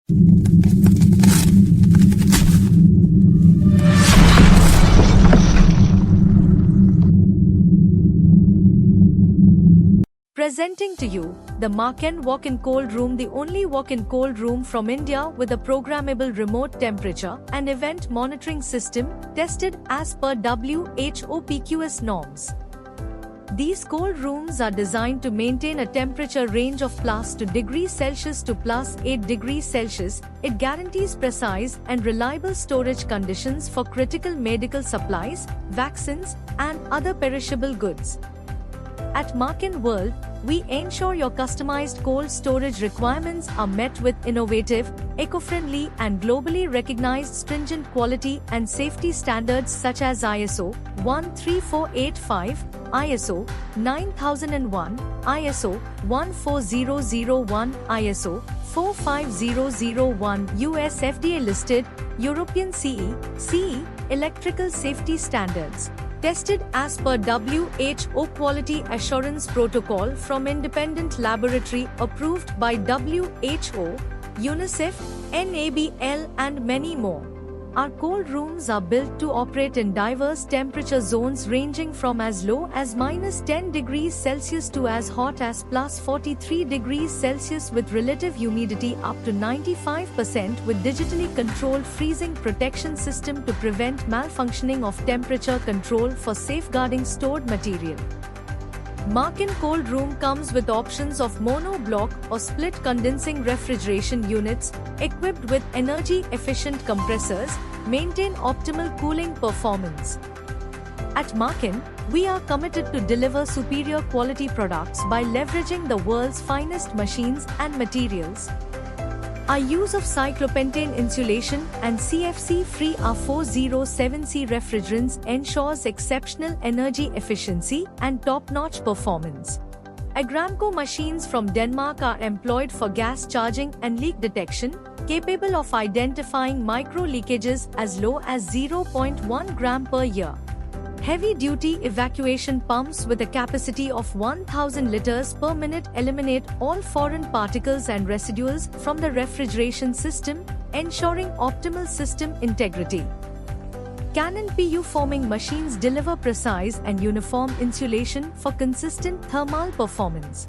Presenting to you, the Marken Walk-in Cold Room, the only walk-in cold room from India with a programmable remote temperature and event monitoring system tested as per WHO PQS norms. These cold rooms are designed to maintain a temperature range of +2 degrees Celsius to +8 degrees Celsius. It guarantees precise and reliable storage conditions for critical medical supplies, vaccines, and other perishable goods. At Marken World, we ensure your customized cold storage requirements are met with innovative, eco-friendly and globally recognized stringent quality and safety standards such as ISO 13485, ISO 9001, ISO 14001, ISO 45001, US FDA listed, European CE electrical safety standards. Tested as per WHO Quality Assurance Protocol from independent laboratory approved by WHO, UNICEF, NABL and many more. Our cold rooms are built to operate in diverse temperature zones ranging from as low as -10 degrees Celsius to as hot as +43 degrees Celsius with relative humidity up to 95% with digitally controlled freezing protection system to prevent malfunctioning of temperature control for safeguarding stored material. Marken Cold Room comes with options of mono-block or split condensing refrigeration units, equipped with energy-efficient compressors, maintain optimal cooling performance. At Marken, we are committed to deliver superior quality products by leveraging the world's finest machines and materials. Our use of cyclopentane insulation and CFC-free R407C refrigerants ensures exceptional energy efficiency and top-notch performance. Agramco machines from Denmark are employed for gas charging and leak detection, capable of identifying micro-leakages as low as 0.1 gram per year. Heavy-duty evacuation pumps with a capacity of 1000 liters per minute eliminate all foreign particles and residuals from the refrigeration system, ensuring optimal system integrity. Canon PU forming machines deliver precise and uniform insulation for consistent thermal performance.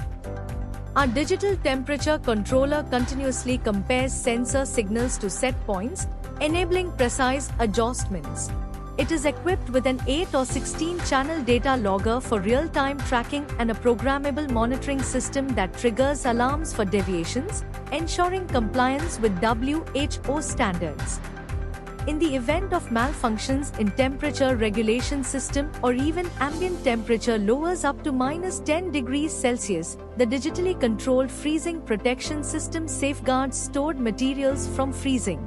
Our digital temperature controller continuously compares sensor signals to set points, enabling precise adjustments. It is equipped with an 8 or 16 channel data logger for real-time tracking and a programmable monitoring system that triggers alarms for deviations, ensuring compliance with WHO standards. In the event of malfunctions in temperature regulation system or even ambient temperature lowers up to -10 degrees Celsius, the digitally controlled freezing protection system safeguards stored materials from freezing.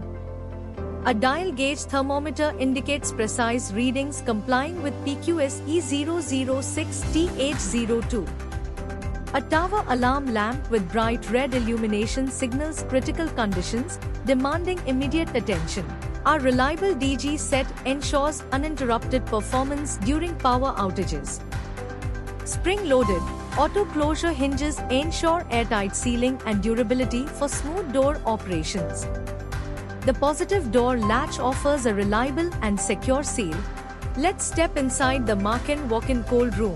A dial gauge thermometer indicates precise readings complying with PQS E006TH02. A tower alarm lamp with bright red illumination signals critical conditions, demanding immediate attention. Our reliable DG set ensures uninterrupted performance during power outages. Spring-loaded, auto-closure hinges ensure airtight sealing and durability for smooth door operations. The positive door latch offers a reliable and secure seal. Let's step inside the Marken Walk-in Cold Room.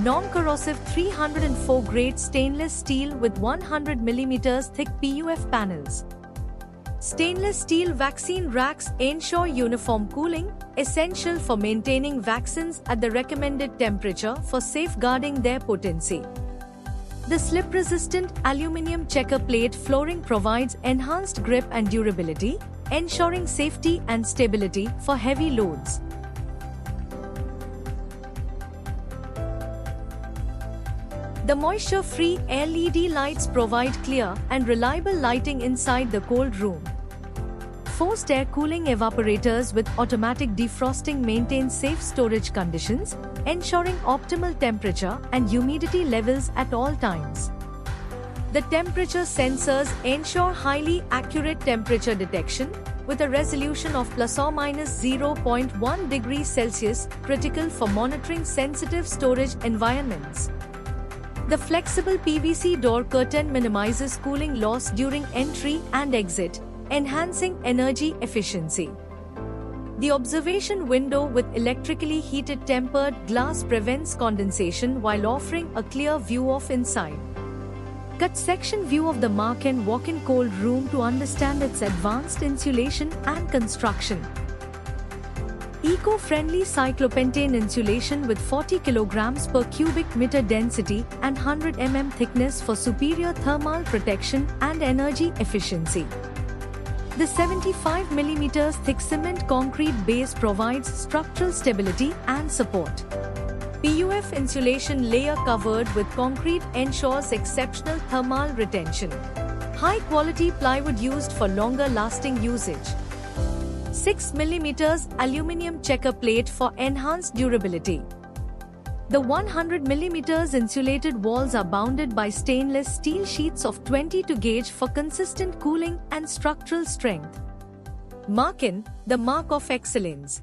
Non-corrosive 304 grade stainless steel with 100 mm thick PUF panels. Stainless steel vaccine racks ensure uniform cooling, essential for maintaining vaccines at the recommended temperature for safeguarding their potency. The slip-resistant aluminum checker plate flooring provides enhanced grip and durability, ensuring safety and stability for heavy loads. The moisture-free LED lights provide clear and reliable lighting inside the cold room. Forced air cooling evaporators with automatic defrosting maintain safe storage conditions, ensuring optimal temperature and humidity levels at all times. The temperature sensors ensure highly accurate temperature detection, with a resolution of ±0.1 degrees Celsius, critical for monitoring sensitive storage environments. The flexible PVC door curtain minimizes cooling loss during entry and exit, enhancing energy efficiency. The observation window with electrically heated tempered glass prevents condensation while offering a clear view of inside. Cut section view of the Marken walk-in cold room to understand its advanced insulation and construction. Eco-friendly cyclopentane insulation with 40 kg per cubic meter density and 100 mm thickness for superior thermal protection and energy efficiency. The 75 mm thick cement concrete base provides structural stability and support. PUF insulation layer covered with concrete ensures exceptional thermal retention. High-quality plywood used for longer-lasting usage. 6 mm aluminium checker plate for enhanced durability. The 100 mm insulated walls are bounded by stainless steel sheets of 22 gauge for consistent cooling and structural strength. Marken, the mark of excellence.